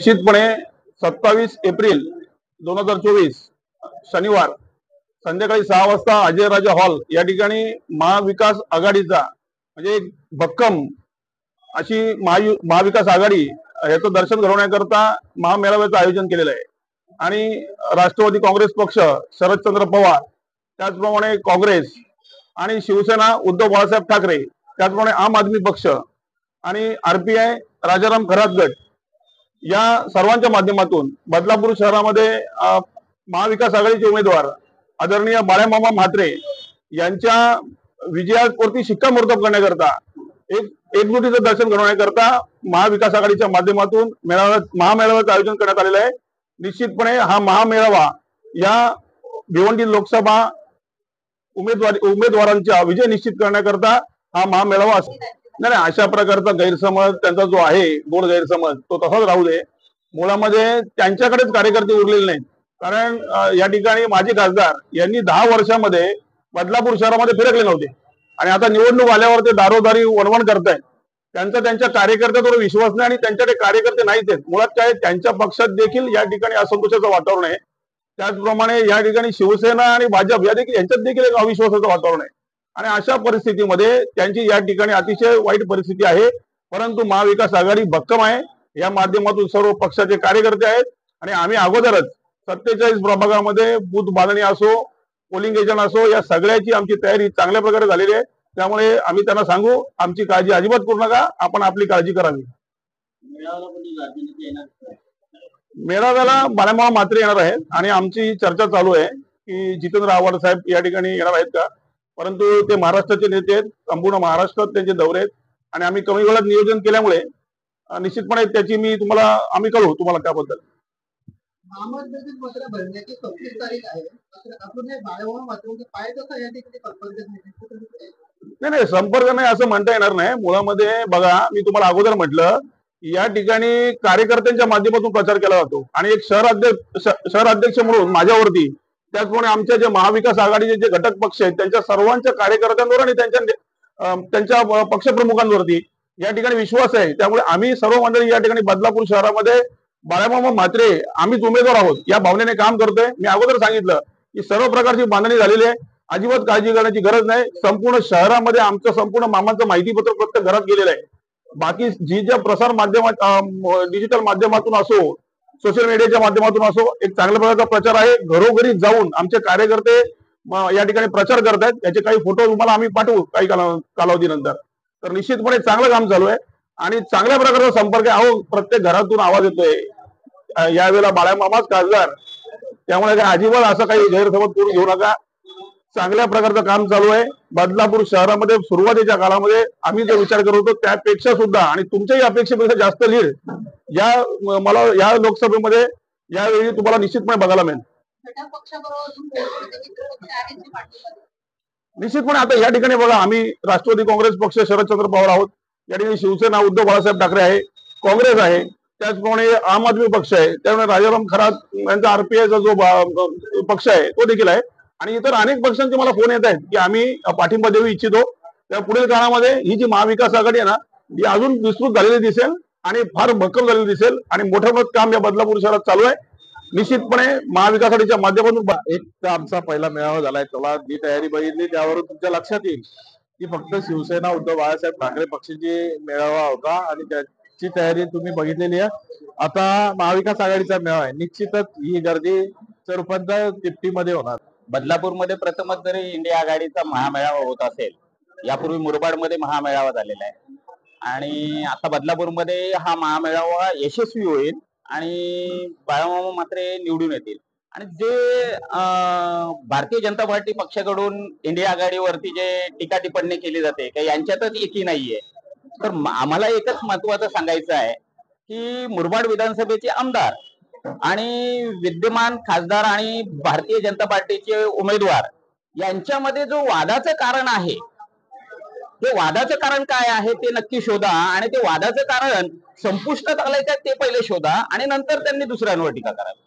निश्चितपणे 27 एप्रिल 2024 शनिवार संध्याकाळी 6 वाजता अजय राजा हॉल या ठिकाणी महाविकास आघाडीचा म्हणजे भक्कम अशी महाविकास आघाडी याचं दर्शन घडवण्याकरता महामेळाव्याचं आयोजन केलेलं आहे। आणि राष्ट्रवादी काँग्रेस पक्ष, शरदचंद्र पवार, त्याचप्रमाणे काँग्रेस आणि शिवसेना उद्धव बाळासाहेब ठाकरे, त्याचप्रमाणे आम आदमी पक्ष आणि आरपीआय राजाराम खरात गट या सर्वांच्या माध्यमातून बदलापूर शहरामध्ये महाविकास आघाडीचे उमेदवार आदरणीय बाळामामा म्हात्रे यांच्या विजयावरती शिक्कामोर्तब करण्याकरता एकजुटीचं दर्शन घडवण्याकरता महाविकास आघाडीच्या माध्यमातून महामेळाव्याचं आयोजन करण्यात आलेलं आहे। निश्चितपणे हा महामेळावा या भिवंडी लोकसभा उमेदवारांचा विजय निश्चित करण्याकरता हा महामेळावा असेल। नाही, अशा प्रकारचा गैरसमज त्यांचा जो आहे, गोड गैरसमज, तो तसाच राहू दे। मुळामध्ये त्यांच्याकडेच कार्यकर्ते उरलेले नाहीत, कारण या ठिकाणी माजी खासदार यांनी 10 वर्षामध्ये बदलापूर शहरामध्ये फिरकले नव्हते आणि आता निवडणूक आल्यावर ते दारोदारी वणवण करतायत। त्यांच्या कार्यकर्त्यावर विश्वास नाही आणि त्यांच्याकडे कार्यकर्ते नाहीत आहेत। मुळात काय, त्यांच्या पक्षात देखील या ठिकाणी असंतोषाचं वातावरण आहे। त्याचप्रमाणे या ठिकाणी शिवसेना आणि भाजप यांच्यात देखील एक अविश्वासाचं वातावरण आहे आणि अशा परिस्थितीमध्ये त्यांची या ठिकाणी अतिशय वाईट परिस्थिती आहे। परंतु महाविकास आघाडी भक्कम आहे, या माध्यमातून सर्व पक्षाचे कार्यकर्ते आहेत आणि आम्ही अगोदरच 47 प्रभागामध्ये बूथ बांधणी असो, पोलिंग एजंट असो, या सगळ्याची आमची तयारी चांगल्या प्रकारे झालेली आहे। त्यामुळे आम्ही त्यांना सांगू, आमची काळजी अजिबात करू नका, आपण आपली काळजी करावी। मेळाव्याला बाळामामा म्हात्रे येणार आहेत आणि आमची चर्चा चालू आहे की जितेंद्र आव्हाड साहेब या ठिकाणी येणार आहेत का, परंतु ते महाराष्ट्राचे नेते आहेत, संपूर्ण महाराष्ट्रात त्यांचे दौरे आहेत आणि आम्ही कमी वेळात नियोजन केल्यामुळे निश्चितपणे त्याची आम्ही कळवू तुम्हाला त्याबद्दल। नाही, संपर्क नाही असं म्हणता येणार नाही। मुळामध्ये बघा, मी तुम्हाला अगोदर म्हटलं, या ठिकाणी कार्यकर्त्यांच्या माध्यमातून प्रचार केला जातो आणि एक शहराध्यक्ष म्हणून माझ्यावरती, त्याचप्रमाणे आमच्या जे महाविकास आघाडीचे जे घटक पक्ष आहेत त्यांच्या सर्वांच्या कार्यकर्त्यांवर आणि त्यांच्या पक्षप्रमुखांवरती या ठिकाणी विश्वास आहे। त्यामुळे आम्ही सर्व मंडळी या ठिकाणी बदलापूर शहरामध्ये बाळामामा म्हात्रे आम्हीच उमेदवार आहोत या भावनेने काम करतोय। मी अगोदर सांगितलं की सर्व प्रकारची बांधणी झालेली आहे, अजिबात काळजी करण्याची गरज नाही। संपूर्ण शहरामध्ये आमचं संपूर्ण मामांचं माहितीपत्र प्रत्येक घरात गेलेलं आहे। बाकी जी ज्या प्रसार माध्यमात, डिजिटल माध्यमातून असो, सोशल मीडियाच्या माध्यमातून असो, एक चांगल्या प्रकारचा प्रचार आहे। घरोघरी जाऊन आमचे कार्यकर्ते या ठिकाणी प्रचार करतायत, याचे काही फोटो तुम्हाला आम्ही पाठवू काही कालावधीनंतर। तर निश्चितपणे चांगलं काम चालू आहे आणि चांगल्या प्रकारचा संपर्क आहे। अहो, प्रत्येक घरातून आवाज येतोय यावेळेला बाळामामाच खासदार, त्यामुळे काय अजिबात असं काही गैरसमज करून घेऊ नका। चांगल्या प्रकारचं काम चालू आहे बदलापूर शहरामध्ये। सुरुवातीच्या काळामध्ये आम्ही जो विचार करत होतो त्यापेक्षा सुद्धा आणि तुमच्याही अपेक्षेपेक्षा जास्त लीड मला या लोकसभेमध्ये यावेळी तुम्हाला निश्चितपणे बघायला मिळेल। निश्चितपणे आता या ठिकाणी बघा, आम्ही राष्ट्रवादी काँग्रेस पक्ष, शरदचंद्र पवार आहोत, या ठिकाणी शिवसेना उद्धव बाळासाहेब ठाकरे आहे, काँग्रेस आहे, त्याचप्रमाणे आम आदमी पक्ष आहे, त्यामुळे राजाराम खरात यांचा आरपीआयचा जो पक्ष आहे तो देखील आहे आणि इतर अनेक पक्षांचे मला फोन येत आहेत की आम्ही पाठिंबा देऊ इच्छितो। त्या पुढील काळामध्ये ही जी महाविकास आघाडी आहे ना, ही अजून विस्तृत झालेली दिसेल आणि फार भक्कम झालेली दिसेल आणि मोठं काम या बदलापूर शहरात चालू आहे। निश्चितपणे महाविकास आघाडीच्या माध्यमातून एक तर आमचा पहिला मेळावा झालाय, त्याला जी तयारी बघितली त्यावरून तुमच्या लक्षात येईल की फक्त शिवसेना उद्धव बाळासाहेब ठाकरे पक्षाची मेळावा होता आणि त्याची तयारी तुम्ही बघितलेली आहे। आता महाविकास आघाडीचा मेळावा आहे, निश्चितच ही गर्दीचं रूपांतर तिपटीमध्ये होणार। बदलापूरमध्ये प्रथमच जरी इंडिया आघाडीचा महामेळावा होत असेल, यापूर्वी मुरबाडमध्ये महामेळावा झालेला आहे आणि आता बदलापूरमध्ये हा महामेळावा यशस्वी होईल आणि बाळामामा म्हात्रे निवडून येतील। आणि जे भारतीय जनता पार्टी पक्षाकडून इंडिया आघाडीवरती जे टीका टिप्पणी केली जाते की यांच्यातच एकी नाहीये, तर आम्हाला एकच महत्वाचं सांगायचं आहे की मुरबाड विधानसभेचे आमदार आणि विद्यमान खासदार आणि भारतीय जनता पार्टीचे उमेदवार यांच्यामध्ये जो वादाचं कारण आहे, ते वादाचं कारण काय आहे ते नक्की शोधा आणि ते वादाचं कारण संपुष्टात आलंय का ते पहिले शोधा आणि नंतर त्यांनी दुसऱ्यांवर टीका करावी।